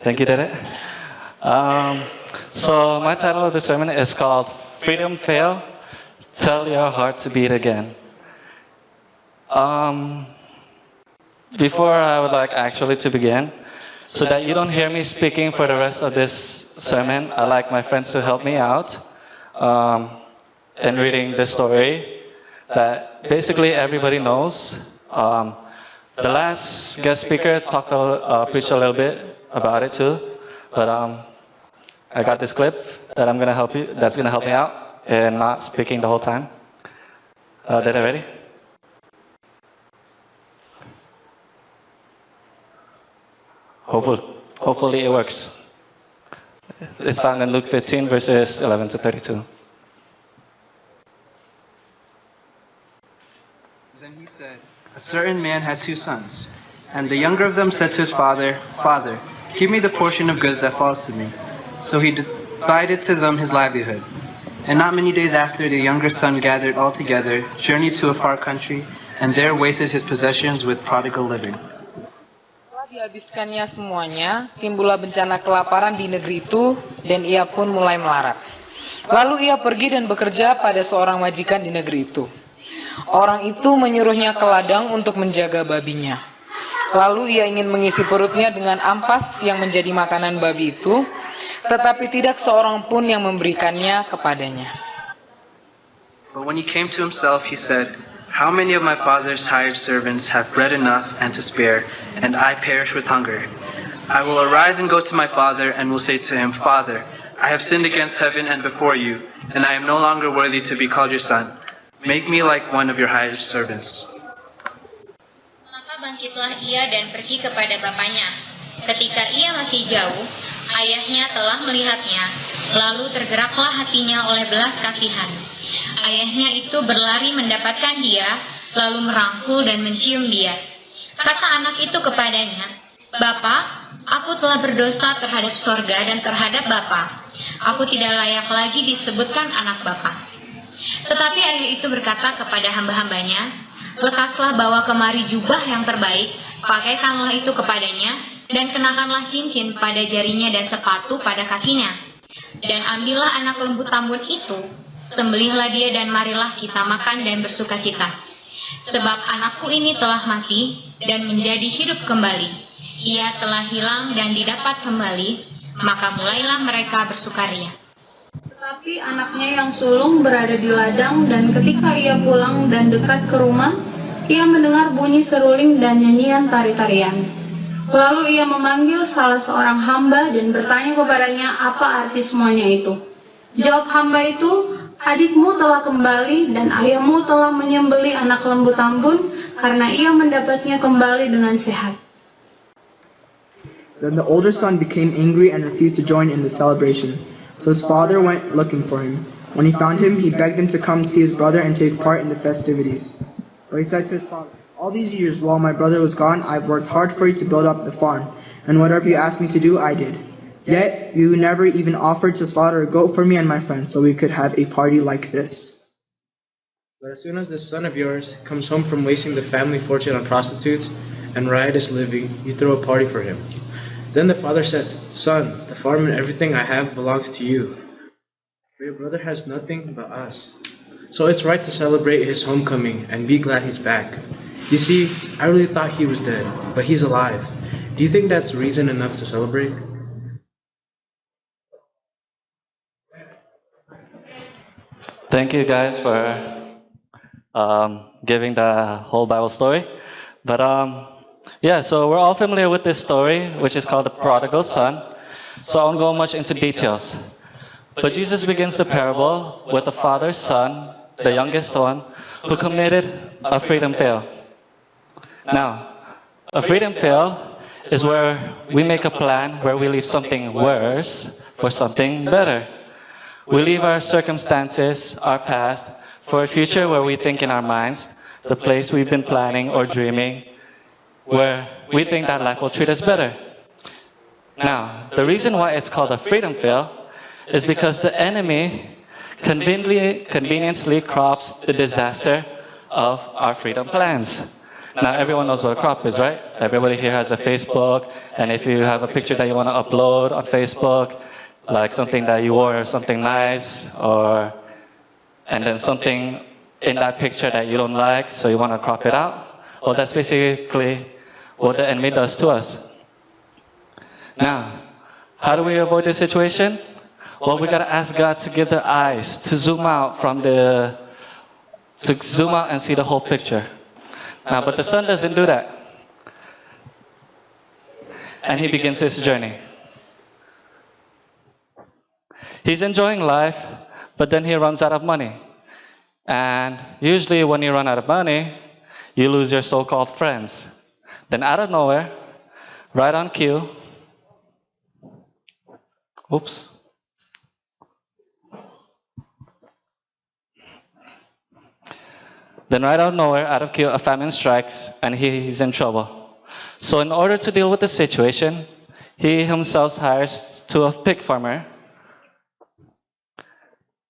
Thank you, Dede. Um, so my title of the sermon is called Freedom Fail, Tell Your Heart to Beat Again. Um, Before I would like actually to begin, so that you don't hear me speaking for the rest of this sermon, I'd like my friends to help me out in reading the story that basically everybody knows. The last guest speaker preached a little bit about it too, but I got this clip that that's gonna help me out in not speaking the whole time. Did I ready? Hopefully it works. It's found in Luke 15, verses 11 to 32. Then he said, a certain man had 2 sons, and the younger of them said to his father, Father, give me the portion of goods that falls to me. So he divided to them his livelihood. And not many days after, the younger son gathered all together, journeyed to a far country, and there wasted his possessions with prodigal living. Dihabiskannya semuanya, timbullah bencana kelaparan di negeri itu, dan ia pun mulai melarat. Lalu ia pergi dan bekerja pada seorang majikan di negeri itu. Orang itu menyuruhnya ke ladang untuk menjaga babinya. Lalu ia ingin mengisi perutnya dengan ampas yang menjadi makanan babi itu, tetapi tidak seorang pun yang memberikannya kepadanya. But when he came to himself, he said, how many of my father's hired servants have bread enough and to spare, and I perish with hunger? I will arise and go to my father, and will say to him, Father, I have sinned against heaven and before you, and I am no longer worthy to be called your son. Make me like one of your hired servants. Maka bangkitlah ia dan pergi kepada bapaknya. Ketika ia masih jauh, ayahnya telah melihatnya, lalu tergeraklah hatinya oleh belas kasihan. Ayahnya itu berlari mendapatkan dia, lalu merangkul dan mencium dia. Kata anak itu kepadanya, Bapa, aku telah berdosa terhadap sorga dan terhadap Bapa. Aku tidak layak lagi disebutkan anak Bapa. Tetapi ayah itu berkata kepada hamba-hambanya, lekaslah bawa kemari jubah yang terbaik, pakaikanlah itu kepadanya, dan kenakanlah cincin pada jarinya dan sepatu pada kakinya. Dan ambillah anak lembu tambun itu, sembelihlah dia dan marilah kita makan dan bersuka cita. Sebab anakku ini telah mati dan menjadi hidup kembali. Ia telah hilang dan didapat kembali, maka mulailah mereka bersukaria. Tetapi anaknya yang sulung berada di ladang, dan ketika ia pulang dan dekat ke rumah, ia mendengar bunyi seruling dan nyanyian tari-tarian. Lalu ia memanggil salah seorang hamba dan bertanya kepadanya apa arti semuanya itu. Jawab hamba itu, adikmu telah kembali dan ayahmu telah menyembelih anak lembu tambun karena ia mendapatnya kembali dengan sehat. Then the older son became angry and refused to join in the celebration. So his father went looking for him. When he found him, he begged him to come see his brother and take part in the festivities. But he said to his father, all these years while my brother was gone, I've worked hard for you to build up the farm, and whatever you asked me to do, I did. Yet you never even offered to slaughter a goat for me and my friends, so we could have a party like this. But as soon as this son of yours comes home from wasting the family fortune on prostitutes and riotous living, you throw a party for him. Then the father said, Son, the farm and everything I have belongs to you. But your brother has nothing but us. So it's right to celebrate his homecoming and be glad he's back. You see, I really thought he was dead, but he's alive. Do you think that's reason enough to celebrate? Thank you guys for giving the whole Bible story. But yeah, so we're all familiar with this story, which is called the prodigal son. So I won't go much into details. But Jesus begins the parable with the father's son, the youngest one, who committed a freedom fail. Now, a freedom fail is where we make a plan where we leave something worse for something better. We leave our circumstances, our past, for a future where we think in our minds, the place we've been planning or dreaming, where we think that life will treat us better. Now, the reason why it's called a freedom fail is because the enemy conveniently crops the disaster of our freedom plans. Now everyone knows what a crop is, right? Everybody here has a Facebook, and if you have a picture that you want to upload on Facebook, like something that you wore, something nice, and then something in that picture that you don't like, so you want to crop it out, well, that's basically what the enemy does to us. Now, how do we avoid this situation? Well, we gotta ask God to give the eyes to zoom out and see the whole picture. Now, but the son doesn't do that. And he begins his journey. He's enjoying life, but then he runs out of money. And usually when you run out of money, you lose your so-called friends. Then out of nowhere, right on cue, oops. Then right out of nowhere, out of cue, a famine strikes and he's in trouble. So in order to deal with the situation, he himself hires to a pig farmer.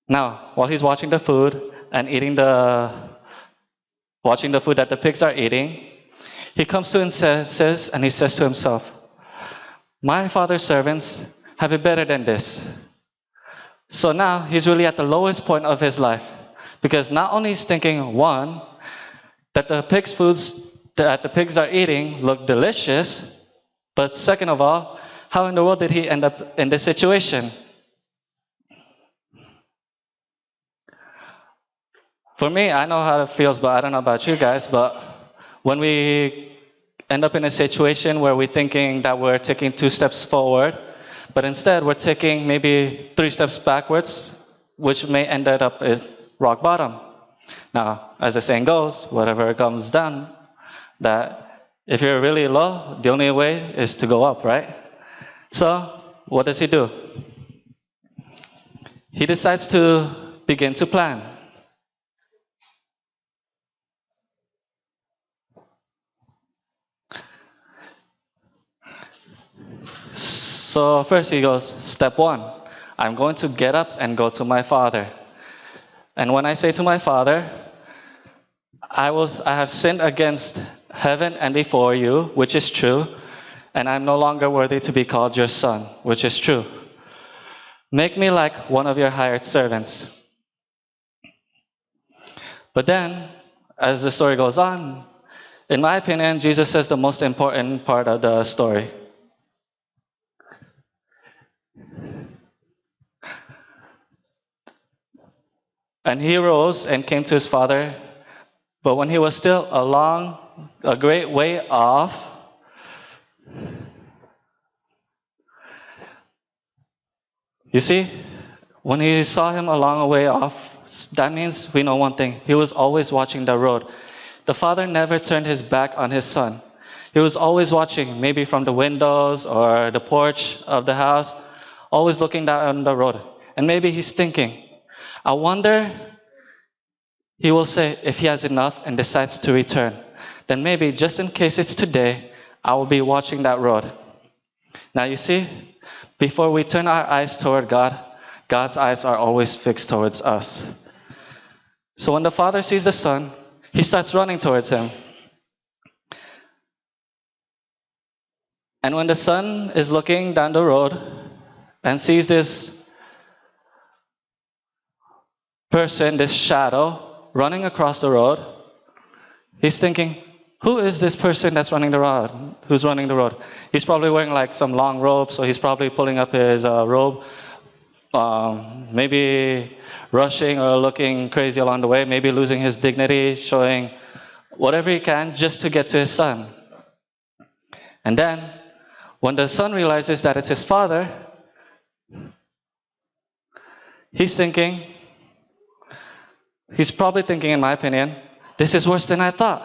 Now, while he's watching the food and watching the food that the pigs are eating, he comes to and says to himself, "My father's servants have it better than this." So now he's really at the lowest point of his life, because not only is thinking, one, that the pigs' foods that the pigs are eating look delicious, but second of all, how in the world did he end up in this situation? For me, I know how it feels, but I don't know about you guys, but when we end up in a situation where we're thinking that we're taking 2 steps forward, but instead we're taking maybe 3 steps backwards, which may end up as rock bottom. Now, as the saying goes, whatever comes down, that if you're really low, the only way is to go up, right? So, what does he do? He decides to begin to plan. So first he goes, step 1, I'm going to get up and go to my father. And when I say to my father, I have sinned against heaven and before you, which is true, and I'm no longer worthy to be called your son, which is true. Make me like one of your hired servants. But then, as the story goes on, in my opinion, Jesus says the most important part of the story. And he rose and came to his father, but when he was still a great way off, you see, when he saw him a long way off, that means we know one thing. He was always watching the road. The father never turned his back on his son. He was always watching, maybe from the windows or the porch of the house, always looking down the road. And maybe he's thinking, I wonder, he will say, if he has enough and decides to return, then maybe just in case it's today, I will be watching that road. Now you see, before we turn our eyes toward God, God's eyes are always fixed towards us. So when the father sees the son, he starts running towards him. And when the son is looking down the road and sees this person, this shadow, running across the road, he's thinking, who is this person that's running the road? Who's running the road? He's probably wearing like some long robe, so he's probably pulling up his robe, maybe rushing or looking crazy along the way, maybe losing his dignity, showing whatever he can just to get to his son. And then, when the son realizes that it's his father, he's probably thinking, in my opinion, this is worse than I thought.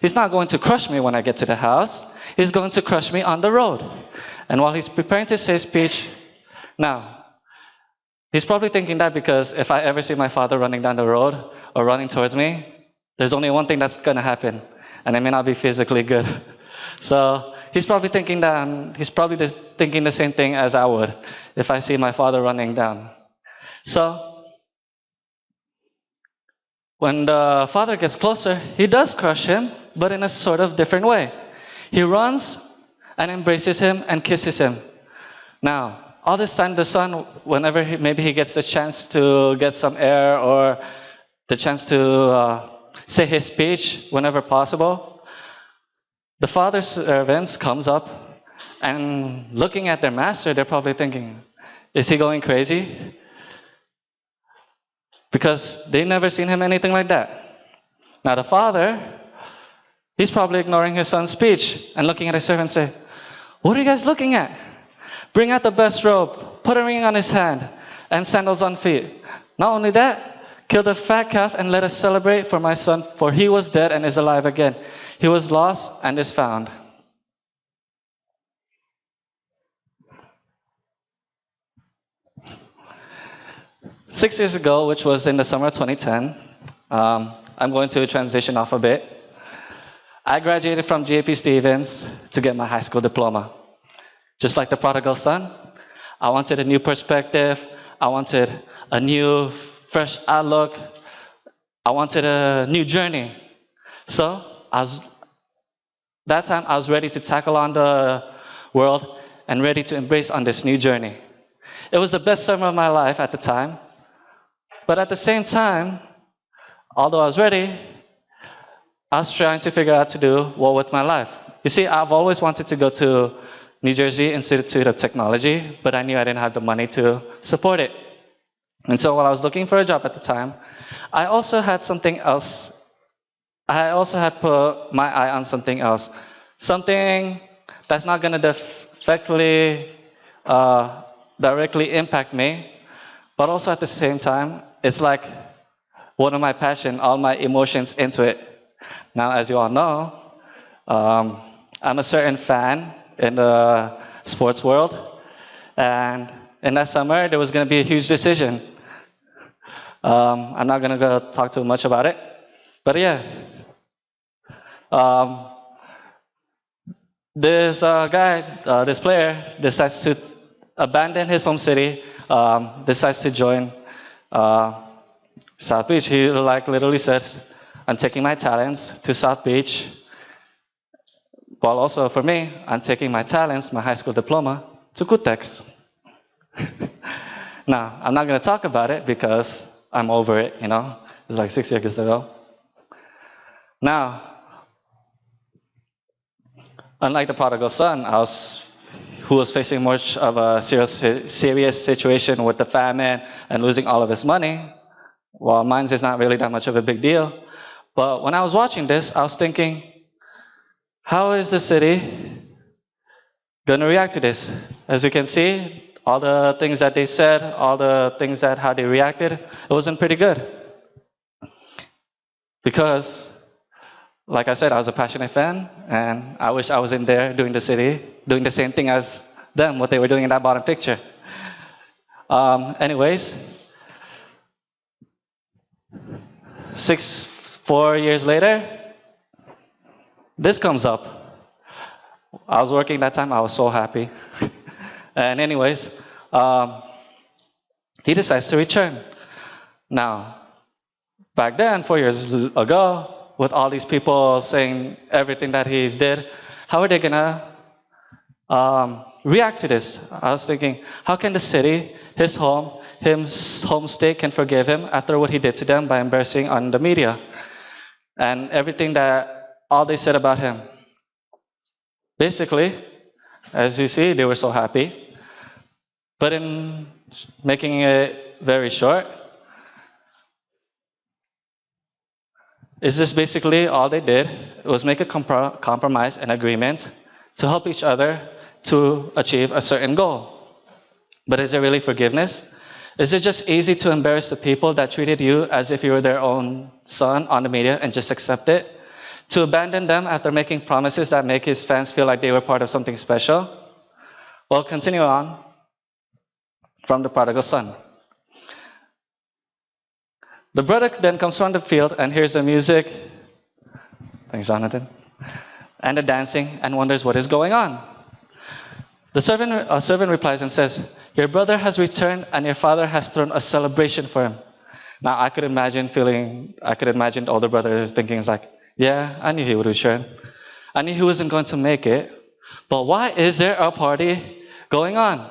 He's not going to crush me when I get to the house. He's going to crush me on the road. And while he's preparing to say speech, now, he's probably thinking that because if I ever see my father running down the road or running towards me, there's only one thing that's going to happen, and it may not be physically good. So he's probably thinking the same thing as I would if I see my father running down. So when the father gets closer, he does crush him, but in a sort of different way. He runs and embraces him and kisses him. Now, all this time, the son, whenever maybe he gets the chance to get some air or the chance to say his speech whenever possible, the father's servants comes up and looking at their master, they're probably thinking, is he going crazy? Because they've never seen him anything like that. Now the father, he's probably ignoring his son's speech and looking at his servant and say, what are you guys looking at? Bring out the best robe, put a ring on his hand, and sandals on feet. Not only that, kill the fat calf and let us celebrate for my son, for he was dead and is alive again. He was lost and is found. Six years ago, which was in the summer of 2010, I'm going to transition off a bit. I graduated from GAP Stevens to get my high school diploma. Just like the prodigal son, I wanted a new perspective. I wanted a new, fresh outlook. I wanted a new journey. So, that time I was ready to tackle on the world and ready to embrace on this new journey. It was the best summer of my life at the time. But at the same time, although I was ready, I was trying to figure out to do what with my life. You see, I've always wanted to go to New Jersey Institute of Technology, but I knew I didn't have the money to support it. And so while I was looking for a job at the time, I also had something else. I also had put my eye on something else. Something that's not going to directly impact me, but also at the same time, it's like one of my passion, all my emotions into it. Now, as you all know, I'm a certain fan in the sports world, and in that summer, there was going to be a huge decision. I'm not going to go talk too much about it, but yeah. This guy, this player, decides to abandon his home city, decides to join South Beach. He literally says, I'm taking my talents to South Beach, while also for me, I'm taking my talents, my high school diploma, to Kutex. Now, I'm not going to talk about it because I'm over it, It's like 6 years ago. Now, unlike the prodigal son, who was facing much of a serious situation with the famine and losing all of his money, well, mine is not really that much of a big deal. But when I was watching this, I was thinking, how is the city going to react to this? As you can see, all the things that they said, all the things how they reacted, it wasn't pretty good. Because, like I said, I was a passionate fan, and I wish I was in there doing the same thing as them, what they were doing in that bottom picture. Anyways, 4 years later, this comes up. I was working that time, I was so happy. And anyways, he decides to return. Now, back then, 4 years ago, with all these people saying everything that he did, how are they gonna react to this? I was thinking, how can the city, his home state can forgive him after what he did to them by embarrassing on the media and everything all they said about him. Basically, as you see, they were so happy. But in making it very short, is this basically all they did was make a compromise and agreement to help each other to achieve a certain goal. But is it really forgiveness? Is it just easy to embarrass the people that treated you as if you were their own son on the media and just accept it? To abandon them after making promises that make his fans feel like they were part of something special? Well, continue on from the prodigal son. The brother then comes from the field and hears the music, thanks Jonathan, and the dancing and wonders what is going on. The servant replies and says, your brother has returned and your father has thrown a celebration for him. Now I could imagine the older brother is thinking, Yeah, I knew he would return. I knew he wasn't going to make it. But why is there a party going on?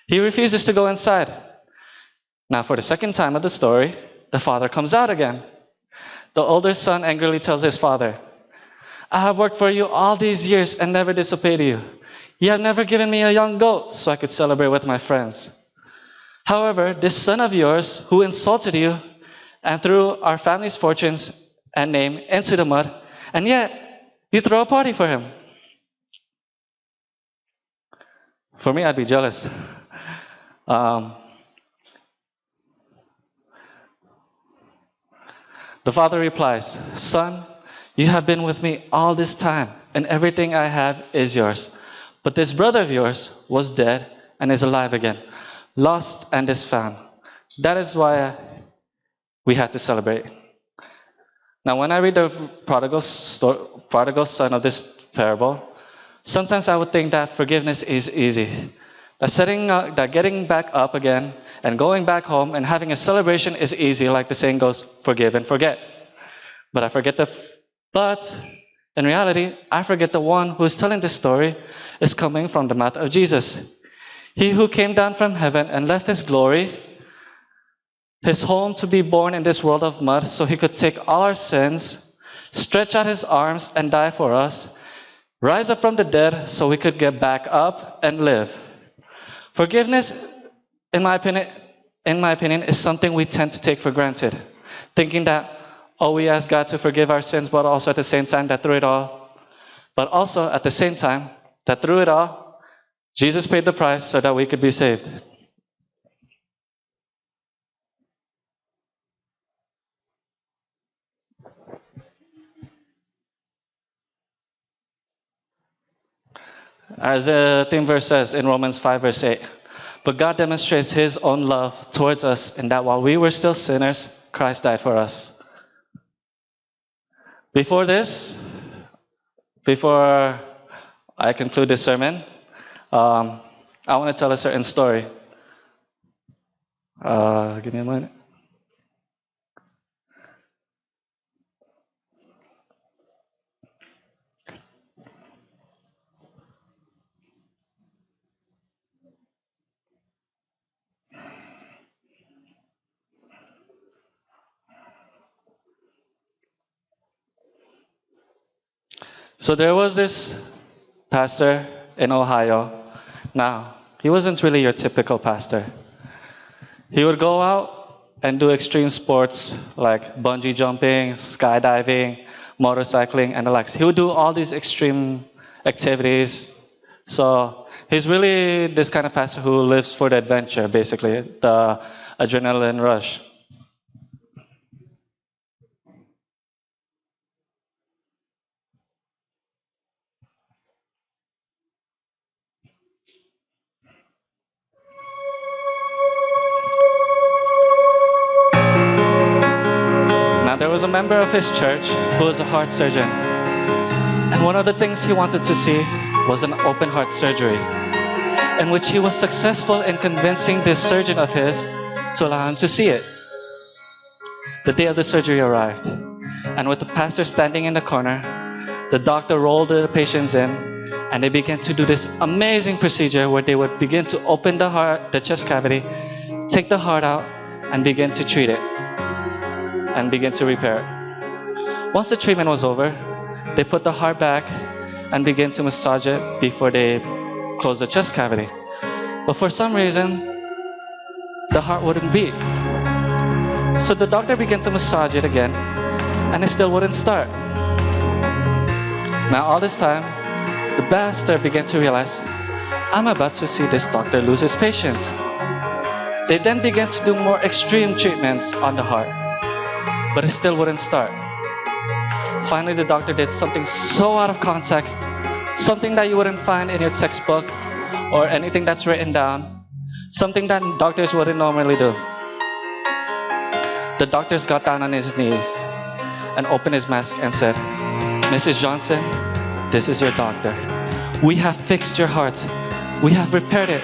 He refuses to go inside. Now, for the second time of the story, the father comes out again. The older son angrily tells his father, I have worked for you all these years and never disobeyed you. You have never given me a young goat so I could celebrate with my friends. However, this son of yours who insulted you and threw our family's fortunes and name into the mud, and yet you throw a party for him. For me, I'd be jealous. The father replies, Son, you have been with me all this time, and everything I have is yours. But this brother of yours was dead and is alive again, lost and is found. That is why we had to celebrate. Now, when I read the prodigal son of this parable, sometimes I would think that forgiveness is easy. That getting back up again and going back home and having a celebration is easy, like the saying goes, forgive and forget. But in reality, I forget the one who is telling this story is coming from the mouth of Jesus. He who came down from heaven and left his glory, his home to be born in this world of mud so he could take all our sins, stretch out his arms and die for us, rise up from the dead so we could get back up and live. Forgiveness, in my opinion, is something we tend to take for granted, thinking that, we ask God to forgive our sins, but also at the same time that through it all, Jesus paid the price so that we could be saved. As the theme verse says in Romans 5 verse 8, but God demonstrates his own love towards us in that while we were still sinners, Christ died for us. Before I conclude this sermon, I want to tell a certain story. Give me a minute. So there was this pastor in Ohio. Now, he wasn't really your typical pastor. He would go out and do extreme sports like bungee jumping, skydiving, motorcycling, and the likes. He would do all these extreme activities. So he's really this kind of pastor who lives for the adventure, basically, the adrenaline rush. Now, there was a member of his church who was a heart surgeon. And one of the things he wanted to see was an open heart surgery, in which he was successful in convincing this surgeon of his to allow him to see it. The day of the surgery arrived, and with the pastor standing in the corner, the doctor rolled the patients in, and they began to do this amazing procedure where they would begin to open the chest cavity, take the heart out, and begin to treat it, and begin to repair it. Once the treatment was over, they put the heart back and began to massage it before they closed the chest cavity. But for some reason, the heart wouldn't beat. So the doctor began to massage it again, and it still wouldn't start. Now all this time, the pastor began to realize, I'm about to see this doctor lose his patient. They then began to do more extreme treatments on the heart, but it still wouldn't start. Finally, the doctor did something so out of context, something that you wouldn't find in your textbook or anything that's written down, something that doctors wouldn't normally do. The doctors got down on his knees and opened his mask and said, Mrs. Johnson, this is your doctor. We have fixed your heart. We have repaired it.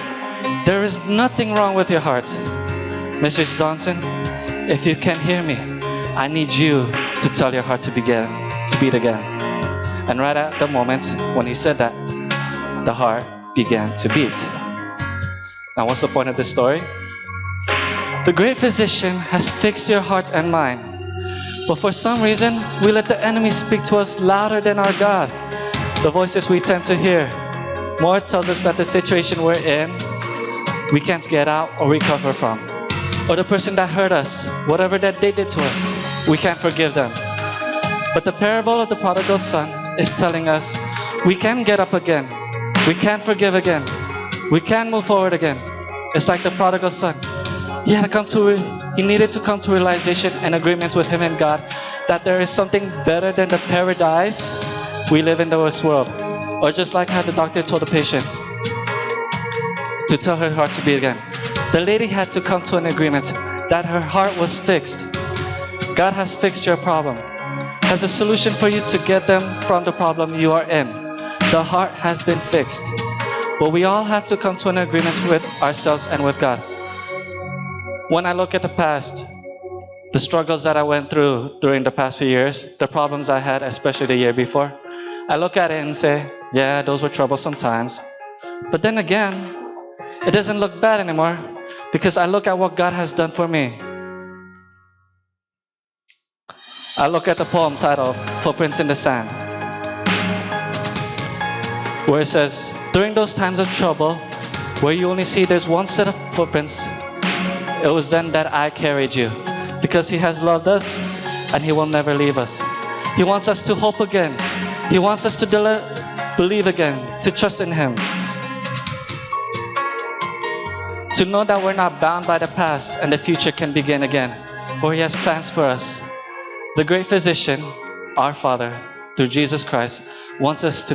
There is nothing wrong with your heart. Mrs. Johnson, if you can hear me, I need you to tell your heart to begin to beat again. And right at the moment when he said that, the heart began to beat. Now, what's the point of this story? The great physician has fixed your heart and mind. But for some reason, we let the enemy speak to us louder than our God. The voices we tend to hear more tells us that the situation we're in, we can't get out or recover from. Or the person that hurt us, whatever that they did to us, we can't forgive them. But the parable of the prodigal son is telling us we can get up again. We can forgive again. We can move forward again. It's like the prodigal son. He needed to come to realization and agreement with him and God that there is something better than the paradise we live in this world. Or just like how the doctor told the patient to tell her heart to beat again. The lady had to come to an agreement that her heart was fixed. God has fixed your problem, has a solution for you to get them from the problem you are in. The heart has been fixed. But we all have to come to an agreement with ourselves and with God. When I look at the past, the struggles that I went through during the past few years, the problems I had, especially the year before, I look at it and say, yeah, those were troublesome times. But then again, it doesn't look bad anymore because I look at what God has done for me. I look at the poem titled Footprints in the Sand, where it says, during those times of trouble, where you only see there's one set of footprints, it was then that I carried you, because He has loved us and He will never leave us. He wants us to hope again. He wants us to believe again, to trust in Him. To know that we're not bound by the past and the future can begin again, for He has plans for us. The great physician, our Father, through Jesus Christ, wants us to